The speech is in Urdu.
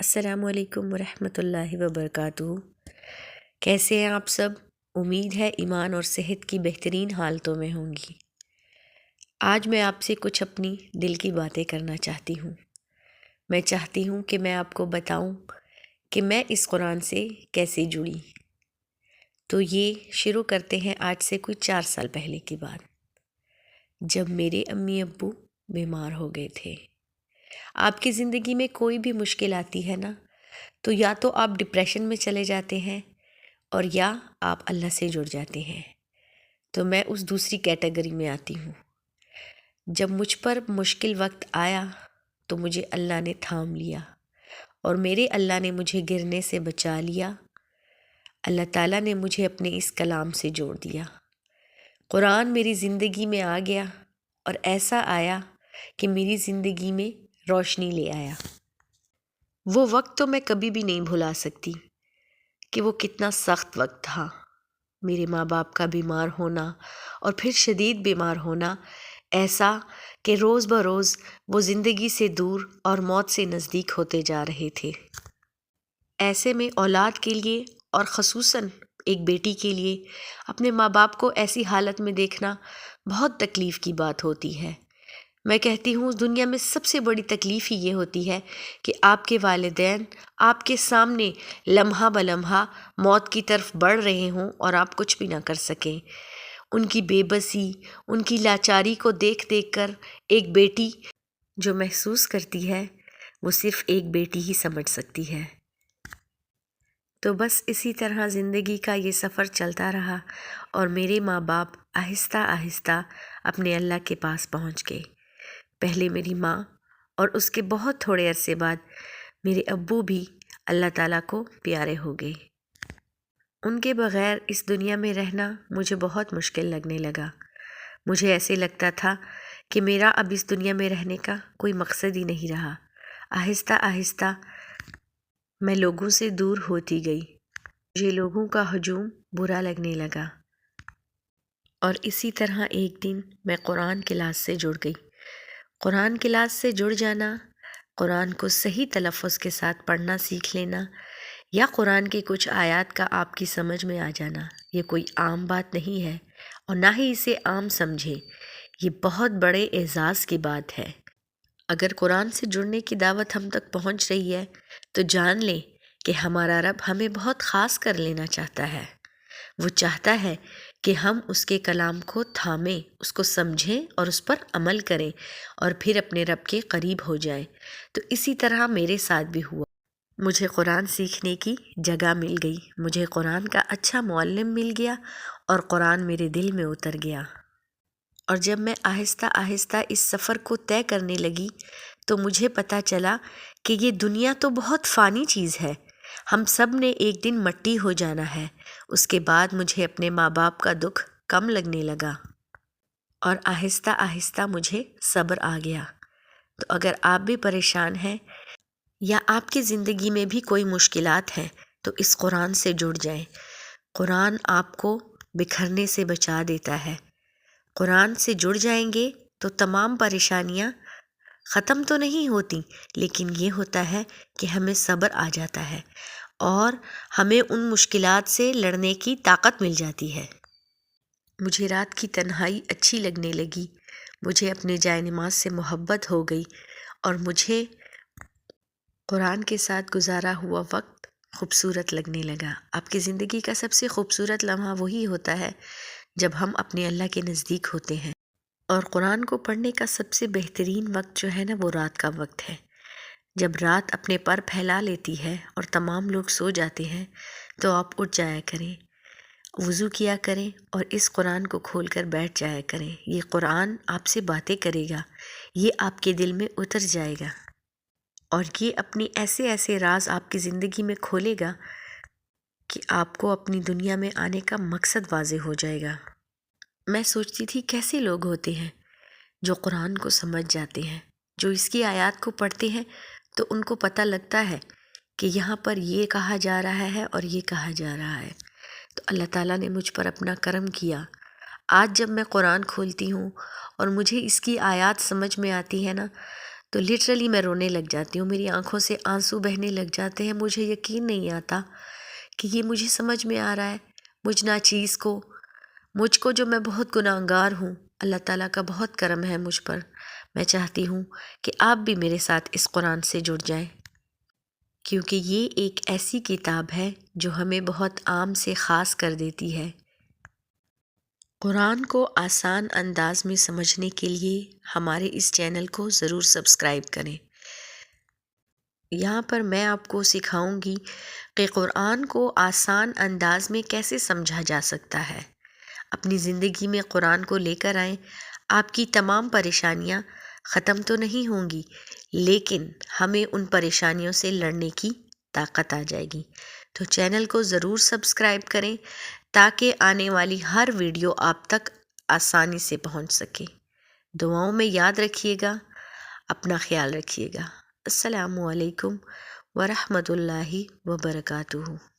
السلام علیکم ورحمۃ اللہ وبرکاتہ۔ کیسے ہیں آپ سب؟ امید ہے ایمان اور صحت کی بہترین حالتوں میں ہوں گی۔ آج میں آپ سے کچھ اپنی دل کی باتیں کرنا چاہتی ہوں۔ میں چاہتی ہوں کہ میں آپ کو بتاؤں کہ میں اس قرآن سے کیسے جڑی۔ تو یہ شروع کرتے ہیں آج سے کوئی 4 سال پہلے کی بات، جب میرے امی ابو بیمار ہو گئے تھے۔ آپ کی زندگی میں کوئی بھی مشکل آتی ہے نا، تو یا تو آپ ڈپریشن میں چلے جاتے ہیں اور یا آپ اللہ سے جڑ جاتے ہیں۔ تو میں اس دوسری کیٹیگری میں آتی ہوں۔ جب مجھ پر مشکل وقت آیا تو مجھے اللہ نے تھام لیا اور میرے اللہ نے مجھے گرنے سے بچا لیا۔ اللہ تعالیٰ نے مجھے اپنے اس کلام سے جوڑ دیا۔ قرآن میری زندگی میں آ گیا اور ایسا آیا کہ میری زندگی میں روشنی لے آیا۔ وہ وقت تو میں کبھی بھی نہیں بھلا سکتی کہ وہ کتنا سخت وقت تھا۔ میرے ماں باپ کا بیمار ہونا اور پھر شدید بیمار ہونا، ایسا کہ روز بروز وہ زندگی سے دور اور موت سے نزدیک ہوتے جا رہے تھے۔ ایسے میں اولاد کے لیے اور خصوصاً ایک بیٹی کے لیے اپنے ماں باپ کو ایسی حالت میں دیکھنا بہت تکلیف کی بات ہوتی ہے۔ میں کہتی ہوں دنیا میں سب سے بڑی تکلیف ہی یہ ہوتی ہے کہ آپ کے والدین آپ کے سامنے لمحہ بلمحہ موت کی طرف بڑھ رہے ہوں اور آپ کچھ بھی نہ کر سکیں۔ ان کی بے بسی، ان کی لاچاری کو دیکھ دیکھ کر ایک بیٹی جو محسوس کرتی ہے وہ صرف ایک بیٹی ہی سمجھ سکتی ہے۔ تو بس اسی طرح زندگی کا یہ سفر چلتا رہا اور میرے ماں باپ آہستہ آہستہ اپنے اللہ کے پاس پہنچ گئے۔ پہلے میری ماں اور اس کے بہت تھوڑے عرصے بعد میرے ابو بھی اللہ تعالیٰ کو پیارے ہو گئے۔ ان کے بغیر اس دنیا میں رہنا مجھے بہت مشکل لگنے لگا۔ مجھے ایسے لگتا تھا کہ میرا اب اس دنیا میں رہنے کا کوئی مقصد ہی نہیں رہا۔ آہستہ آہستہ میں لوگوں سے دور ہوتی گئی۔ مجھے لوگوں کا ہجوم برا لگنے لگا اور اسی طرح ایک دن میں قرآن کلاس سے جڑ گئی۔ قرآن کلاس سے جڑ جانا، قرآن کو صحیح تلفظ کے ساتھ پڑھنا سیکھ لینا یا قرآن کے کچھ آیات کا آپ کی سمجھ میں آ جانا، یہ کوئی عام بات نہیں ہے اور نہ ہی اسے عام سمجھے۔ یہ بہت بڑے اعزاز کی بات ہے۔ اگر قرآن سے جڑنے کی دعوت ہم تک پہنچ رہی ہے تو جان لیں کہ ہمارا رب ہمیں بہت خاص کر لینا چاہتا ہے۔ وہ چاہتا ہے کہ ہم اس کے کلام کو تھامیں، اس کو سمجھیں اور اس پر عمل کریں اور پھر اپنے رب کے قریب ہو جائیں۔ تو اسی طرح میرے ساتھ بھی ہوا۔ مجھے قرآن سیکھنے کی جگہ مل گئی، مجھے قرآن کا اچھا معلم مل گیا اور قرآن میرے دل میں اتر گیا۔ اور جب میں آہستہ آہستہ اس سفر کو طے کرنے لگی تو مجھے پتہ چلا کہ یہ دنیا تو بہت فانی چیز ہے، ہم سب نے ایک دن مٹی ہو جانا ہے۔ اس کے بعد مجھے اپنے ماں باپ کا دکھ کم لگنے لگا اور آہستہ آہستہ مجھے صبر آ گیا۔ تو اگر آپ بھی پریشان ہیں یا آپ کی زندگی میں بھی کوئی مشکلات ہیں تو اس قرآن سے جڑ جائیں۔ قرآن آپ کو بکھرنے سے بچا دیتا ہے۔ قرآن سے جڑ جائیں گے تو تمام پریشانیاں ختم تو نہیں ہوتی، لیکن یہ ہوتا ہے کہ ہمیں صبر آ جاتا ہے اور ہمیں ان مشکلات سے لڑنے کی طاقت مل جاتی ہے۔ مجھے رات کی تنہائی اچھی لگنے لگی، مجھے اپنے جائے نماز سے محبت ہو گئی اور مجھے قرآن کے ساتھ گزارا ہوا وقت خوبصورت لگنے لگا۔ آپ کی زندگی کا سب سے خوبصورت لمحہ وہی ہوتا ہے جب ہم اپنے اللہ کے نزدیک ہوتے ہیں، اور قرآن کو پڑھنے کا سب سے بہترین وقت جو ہے نا وہ رات کا وقت ہے۔ جب رات اپنے پر پھیلا لیتی ہے اور تمام لوگ سو جاتے ہیں تو آپ اٹھ جایا کریں، وضو کیا کریں اور اس قرآن کو کھول کر بیٹھ جایا کریں۔ یہ قرآن آپ سے باتیں کرے گا، یہ آپ کے دل میں اتر جائے گا اور یہ اپنی ایسے ایسے راز آپ کی زندگی میں کھولے گا کہ آپ کو اپنی دنیا میں آنے کا مقصد واضح ہو جائے گا۔ میں سوچتی تھی کیسے لوگ ہوتے ہیں جو قرآن کو سمجھ جاتے ہیں، جو اس کی آیات کو پڑھتے ہیں تو ان کو پتہ لگتا ہے کہ یہاں پر یہ کہا جا رہا ہے اور یہ کہا جا رہا ہے۔ تو اللہ تعالیٰ نے مجھ پر اپنا کرم کیا۔ آج جب میں قرآن کھولتی ہوں اور مجھے اس کی آیات سمجھ میں آتی ہے نا تو لٹرلی میں رونے لگ جاتی ہوں، میری آنکھوں سے آنسو بہنے لگ جاتے ہیں۔ مجھے یقین نہیں آتا کہ یہ مجھے سمجھ میں آ رہا ہے، مجھ ناچیز کو، مجھ کو جو میں بہت گناہگار ہوں۔ اللہ تعالیٰ کا بہت کرم ہے مجھ پر۔ میں چاہتی ہوں کہ آپ بھی میرے ساتھ اس قرآن سے جڑ جائیں، کیونکہ یہ ایک ایسی کتاب ہے جو ہمیں بہت عام سے خاص کر دیتی ہے۔ قرآن کو آسان انداز میں سمجھنے کے لیے ہمارے اس چینل کو ضرور سبسکرائب کریں۔ یہاں پر میں آپ کو سکھاؤں گی کہ قرآن کو آسان انداز میں کیسے سمجھا جا سکتا ہے۔ اپنی زندگی میں قرآن کو لے کر آئیں، آپ کی تمام پریشانیاں ختم تو نہیں ہوں گی، لیکن ہمیں ان پریشانیوں سے لڑنے کی طاقت آ جائے گی۔ تو چینل کو ضرور سبسکرائب کریں تاکہ آنے والی ہر ویڈیو آپ تک آسانی سے پہنچ سکے۔ دعاؤں میں یاد رکھیے گا، اپنا خیال رکھیے گا۔ السلام علیکم ورحمۃ اللہ وبرکاتہ۔